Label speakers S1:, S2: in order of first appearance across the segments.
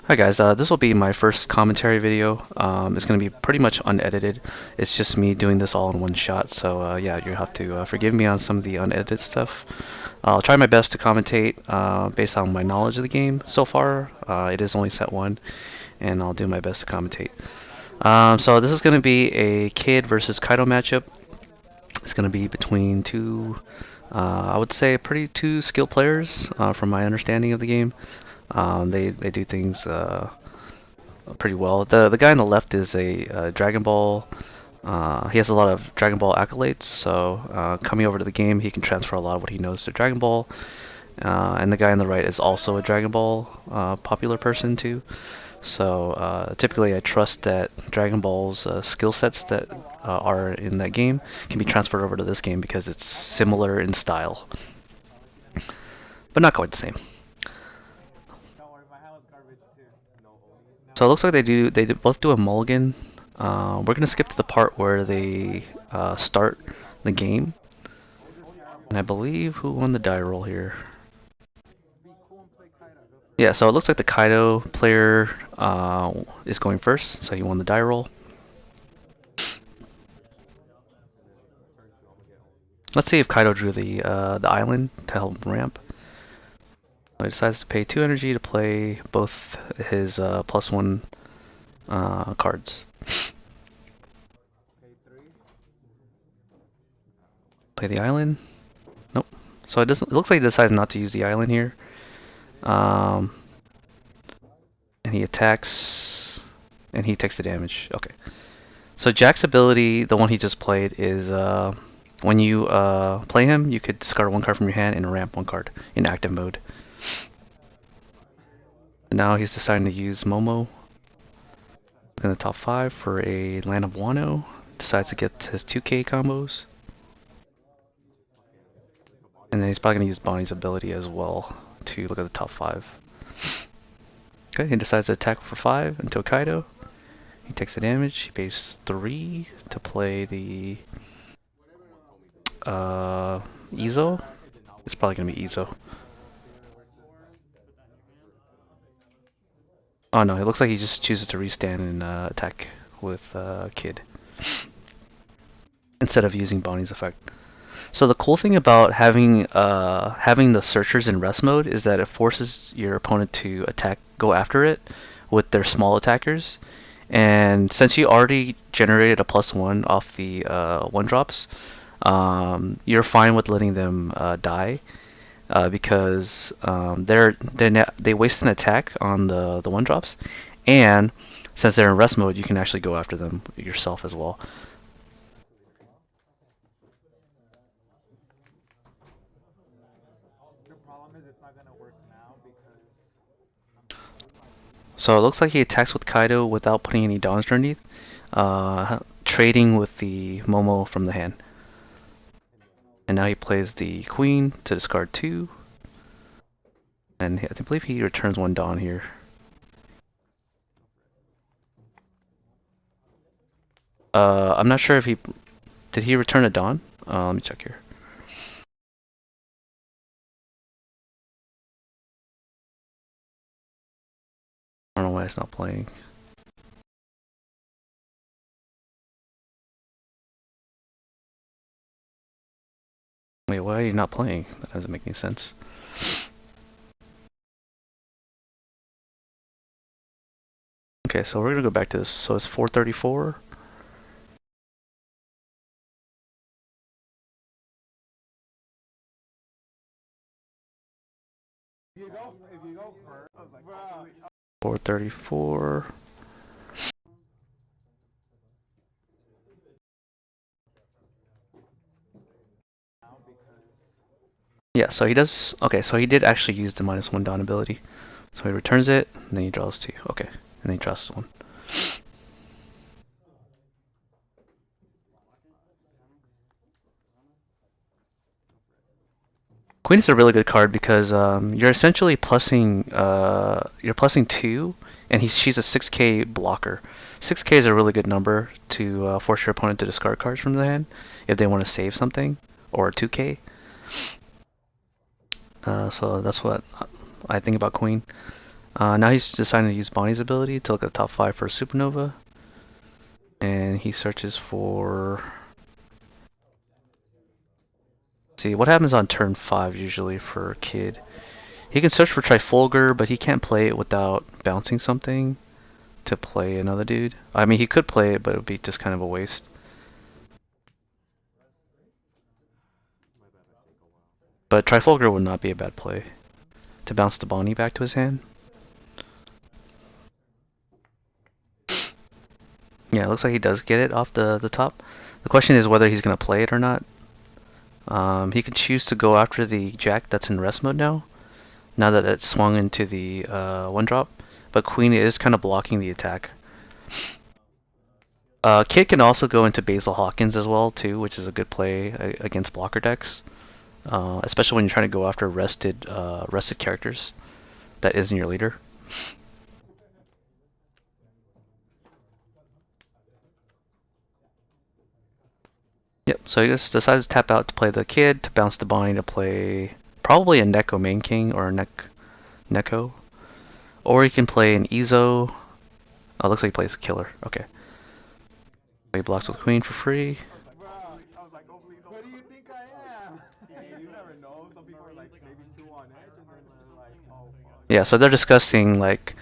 S1: Hi guys, this will be my first commentary video. It's going to be pretty much unedited. It's just me doing this all in one shot, so yeah, you have to forgive me on some of the unedited stuff. I'll try my best to commentate based on my knowledge of the game so far. It is only set 1, and I'll do my best to commentate. So this is going to be a Kid versus Kaido matchup. It's going to be between I would say pretty two skilled players from my understanding of the game. They do things pretty well. The guy on the left is a Dragon Ball. He has a lot of Dragon Ball accolades, so coming over to the game, he can transfer a lot of what he knows to Dragon Ball. And the guy on the right is also a Dragon Ball popular person too. So typically, I trust that Dragon Ball's skill sets that are in that game can be transferred over to this game because it's similar in style, but not quite the same. So it looks like they both do a mulligan. We're gonna skip to the part where they start the game, and I believe who won the die roll here. Yeah, so it looks like the Kaido player is going first, so he won the die roll. Let's see if Kaido drew the island to help ramp. So he decides to pay 2 energy to play both his +1 cards. Play the island. Nope. So it doesn't. It looks like he decides not to use the island here. Um, and he attacks, and he takes the damage. Okay. So Jack's ability, the one he just played, is when you play him, you could discard 1 card from your hand and ramp 1 card in active mode. And now he's deciding to use Momo in the top 5 for a Land of Wano. Decides to get his 2K combos. And then he's probably going to use Bonnie's ability as well to look at the top 5. Okay, he decides to attack for 5 into Kaido. He takes the damage. He pays 3 to play the Izo. It's probably going to be Izo. Oh no, it looks like he just chooses to restand and attack with Kid instead of using Bonnie's effect. So the cool thing about having the searchers in rest mode is that it forces your opponent to go after it with their small attackers. And since you already generated a +1 off the 1-drops, you're fine with letting them die because they waste an attack on the 1-drops, and since they're in rest mode, you can actually go after them yourself as well. So it looks like he attacks with Kaido without putting any dons underneath, trading with the Momo from the hand. And now he plays the Queen to discard 2, and I believe he returns 1 Don here. I'm not sure if did he return a Don? Let me check here. I don't know why it's not playing. Wait, why are you not playing? That doesn't make any sense. Okay, so we're gonna go back to this. So it's 434. If you go first, I was like, bro. 434. Yeah, so he does. Okay, so he did actually use the -1 Dawn ability. So he returns it, and then he draws 2. Okay, and then he draws 1. Queen is a really good card because you're essentially plussing 2, and she's a 6K blocker. 6K is a really good number to force your opponent to discard cards from the hand if they want to save something, or 2K. So that's what I think about Queen. Now he's deciding to use Bonnie's ability to look at the top 5 for Supernova. And he searches for... See, what happens on turn 5 usually for Kid? He can search for Trifulgur, but he can't play it without bouncing something to play another dude. I mean, he could play it, but it would be just kind of a waste. But Trifulgur would not be a bad play to bounce the Bonnie back to his hand. Yeah, it looks like he does get it off the top. The question is whether he's going to play it or not. He can choose to go after the Jack that's in rest mode now that it's swung into the 1-drop. But Queen is kind of blocking the attack. Kid can also go into Basil Hawkins as well too, which is a good play against blocker decks, especially when you're trying to go after rested characters that isn't your leader. Yep. So he just decides to tap out to play the Kid, to bounce the Bonnie to play probably a Neko main king or a Neko, or he can play an Ezo. Oh, looks like he plays a killer. Okay. He blocks with Queen for free.
S2: What do you think I am? You never know. Some people are like maybe too on edge, and then they're like, oh fuck.
S1: Yeah, so they're discussing like,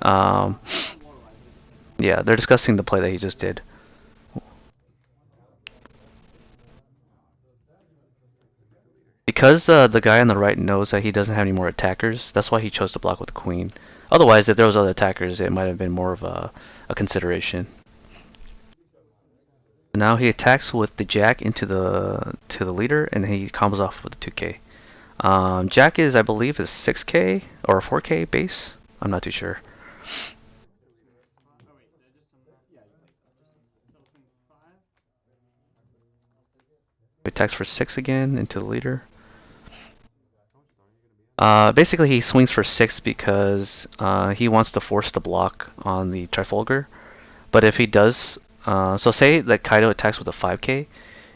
S1: um, yeah, they're discussing the play that he just did. Because the guy on the right knows that he doesn't have any more attackers, that's why he chose to block with the Queen. Otherwise, if there was other attackers, it might have been more of a consideration. Now he attacks with the Jack into the leader, and he combos off with the 2K. Jack is, I believe, is 6K or 4K base. I'm not too sure. He attacks for 6 again into the leader. Basically, he swings for 6 because he wants to force the block on the Trifulgur. But if he does, so say that Kaido attacks with a 5K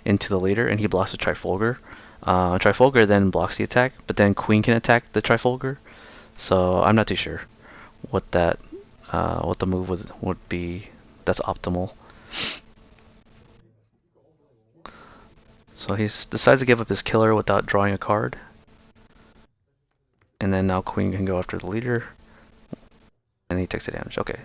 S1: into the leader and he blocks the Trifulgur. Trifulgur then blocks the attack, but then Queen can attack the Trifulgur. So I'm not too sure what the move would be that's optimal. So he decides to give up his killer without drawing a card. And then now Queen can go after the leader. And he takes the damage. Okay.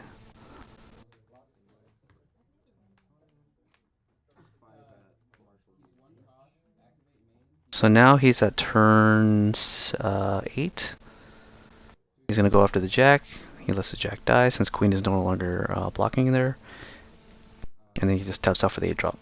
S1: So now he's at turn 8. He's going to go after the Jack. He lets the Jack die since Queen is no longer blocking there. And then he just taps out for the 8-drop.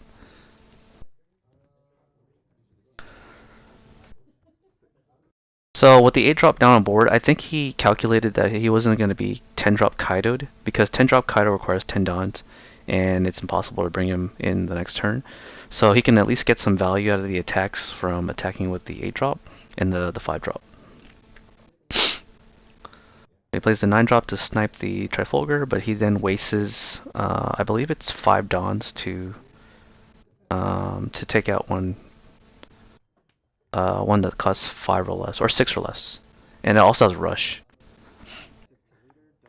S1: So with the 8-drop down on board, I think he calculated that he wasn't going to be 10-drop Kaido'd, because 10-drop Kaido requires 10 Dons, and it's impossible to bring him in the next turn. So he can at least get some value out of the attacks from attacking with the 8-drop and the 5-drop. He plays the 9-drop to snipe the Trifulgur, but he then wastes, I believe it's 5 Dons to take out one that costs 5 or less, or 6 or less. And it also has Rush.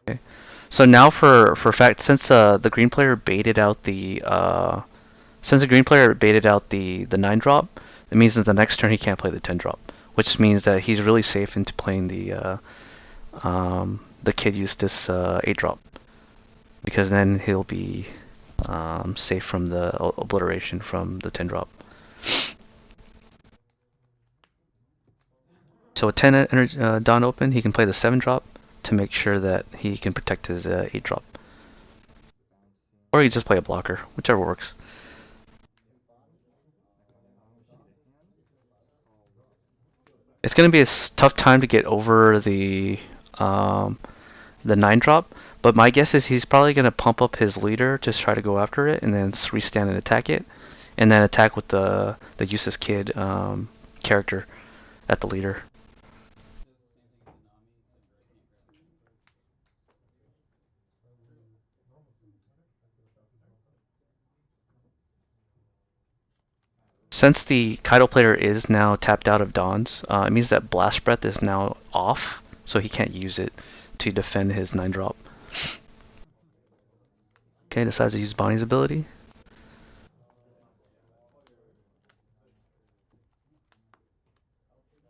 S1: Okay. So now for fact, since the green player baited out the 9-drop, it means that the next turn he can't play the 10-drop, which means that he's really safe into playing the Kid Eustace 8-drop, because then he'll be safe from the obliteration from the 10-drop. So with 10 Dawn open, he can play the 7-drop to make sure that he can protect his 8-drop. Or he can just play a blocker, whichever works. It's going to be a tough time to get over the 9-drop, but my guess is he's probably going to pump up his leader to try to go after it, and then restand and attack it, and then attack with the Eustace Kid character at the leader. Since the Kaido player is now tapped out of Dawns, it means that Blast Breath is now off, so he can't use it to defend his 9-drop. Okay, decides to use Bonnie's ability.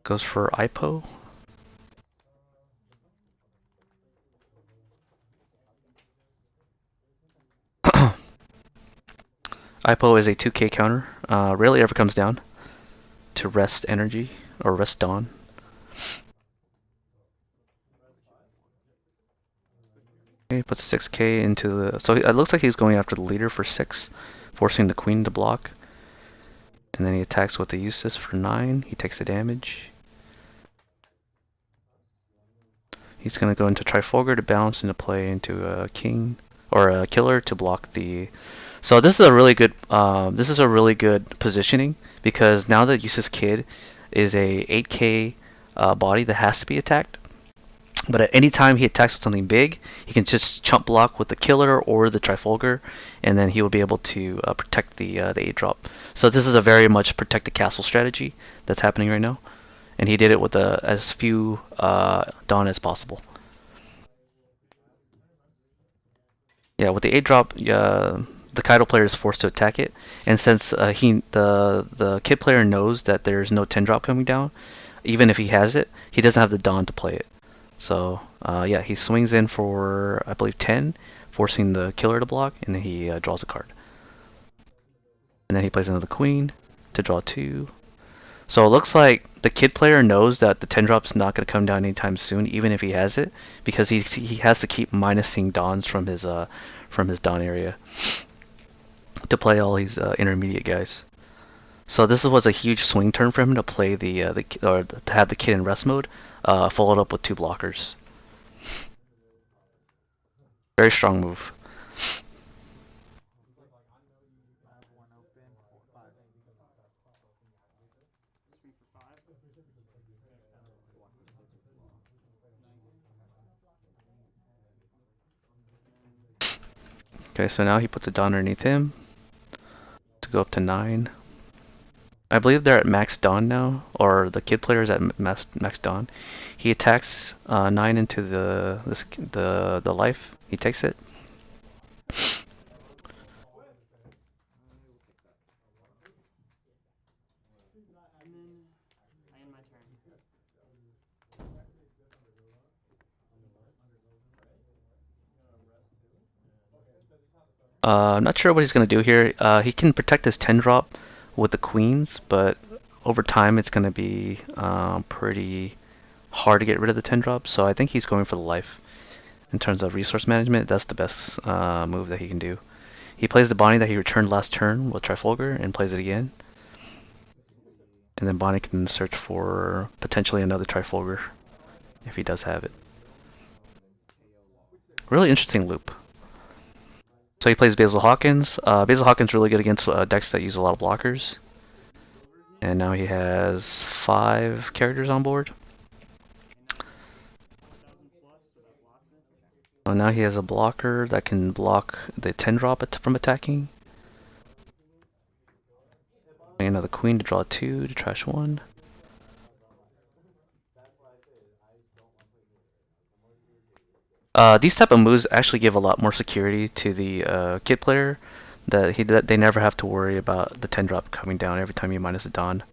S1: Goes for IPO. IPO is a 2k counter. Rarely ever comes down to rest energy or rest dawn. Okay, puts 6k into the. So it looks like he's going after the leader for 6, forcing the queen to block. And then he attacks with the Eustace for 9. He takes the damage. He's going to go into Trifulgar to balance into play into a king or a killer to block the. So this is a really good. This is a really good positioning because now that Eustace Kid is a 8k body that has to be attacked. But at any time he attacks with something big, he can just chump block with the killer or the Trifulgar, and then he will be able to protect the 8-drop. So this is a very much protect the castle strategy that's happening right now, and he did it with as few Dawn as possible. Yeah, with the 8-drop, the Kaido player is forced to attack it, and since the kid player knows that there's no 10-drop coming down, even if he has it, he doesn't have the Dawn to play it. So yeah, he swings in for I believe 10, forcing the killer to block, and then he draws a card. And then he plays another queen to draw 2. So it looks like the kid player knows that the 10 drop's not going to come down anytime soon, even if he has it, because he has to keep minusing dawns from his dawn area to play all these intermediate guys. So this was a huge swing turn for him to play or to have the kid in rest mode, followed up with 2 blockers. Very strong move. Okay, so now he puts a Dawn underneath him to go up to 9. I believe they're at max Dawn now, or the kid player is at max Dawn. He attacks 9 into the life. He takes it. I'm not sure what he's going to do here. He can protect his 10 drop with the queens, but over time it's going to be pretty hard to get rid of the 10 drop, so I think he's going for the life. In terms of resource management, that's the best move that he can do. He plays the Bonnie that he returned last turn with Trifulgar and plays it again. And then Bonnie can search for potentially another Trifulgar if he does have it. Really interesting loop. So he plays Basil Hawkins. Basil Hawkins really good against decks that use a lot of blockers. And now he has 5 characters on board. So now he has a blocker that can block the 10 drop from attacking. And another queen to draw 2 to trash 1. These type of moves actually give a lot more security to the kid player. That they never have to worry about the 10 drop coming down every time you minus a Dawn.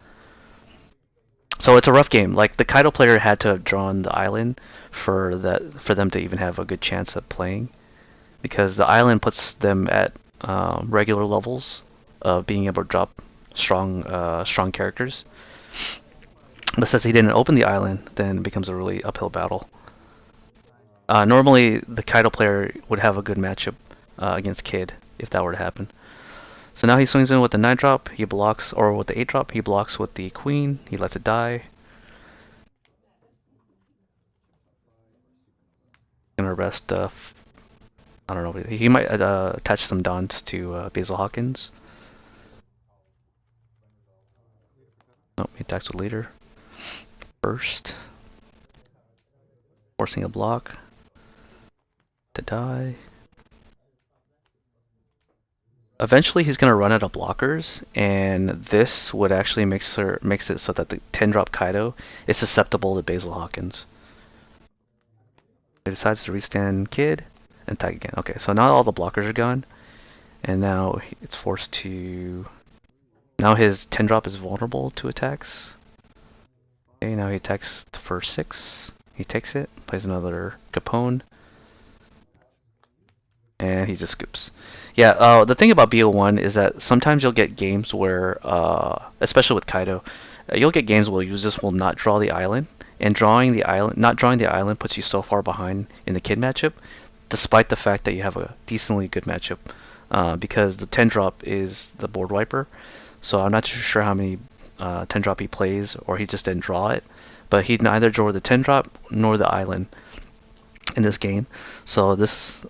S1: So it's a rough game. Like the Kaido player had to have drawn the island for them to even have a good chance at playing, because the island puts them at regular levels of being able to drop strong characters. But since he didn't open the island, then it becomes a really uphill battle. Normally, the Kaido player would have a good matchup against Kid if that were to happen. So now he swings in with the 9 drop, he blocks, or with the 8 drop, he blocks with the queen, he lets it die. Gonna rest, I don't know, he might attach some Dons to Basil Hawkins. Nope, he attacks with leader. First. Forcing a block to die. Eventually he's going to run out of blockers, and this would actually makes it so that the 10 drop Kaido is susceptible to Basil Hawkins. He decides to restand Kid and attack again. Okay, so now all the blockers are gone, and now it's forced to. Now his 10 drop is vulnerable to attacks. Okay, now he attacks for 6. He takes it, plays another Capone, and he just scoops. Yeah, the thing about BO1 is that sometimes you'll get games where, especially with Kaido, you'll get games where you just will not draw the island, and not drawing the island puts you so far behind in the Kid matchup, despite the fact that you have a decently good matchup, because the 10 drop is the board wiper. So I'm not too sure how many 10 drop he plays, or he just didn't draw it. But he neither drew the 10 drop nor the island in this game. So this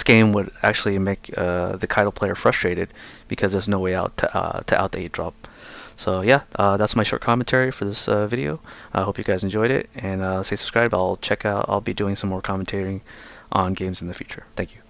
S1: game would actually make the Kaido player frustrated because there's no way out to out the 8 drop. So yeah, that's my short commentary for this video. I hope you guys enjoyed it, and stay subscribed. I'll be doing some more commentating on games in the future. Thank you.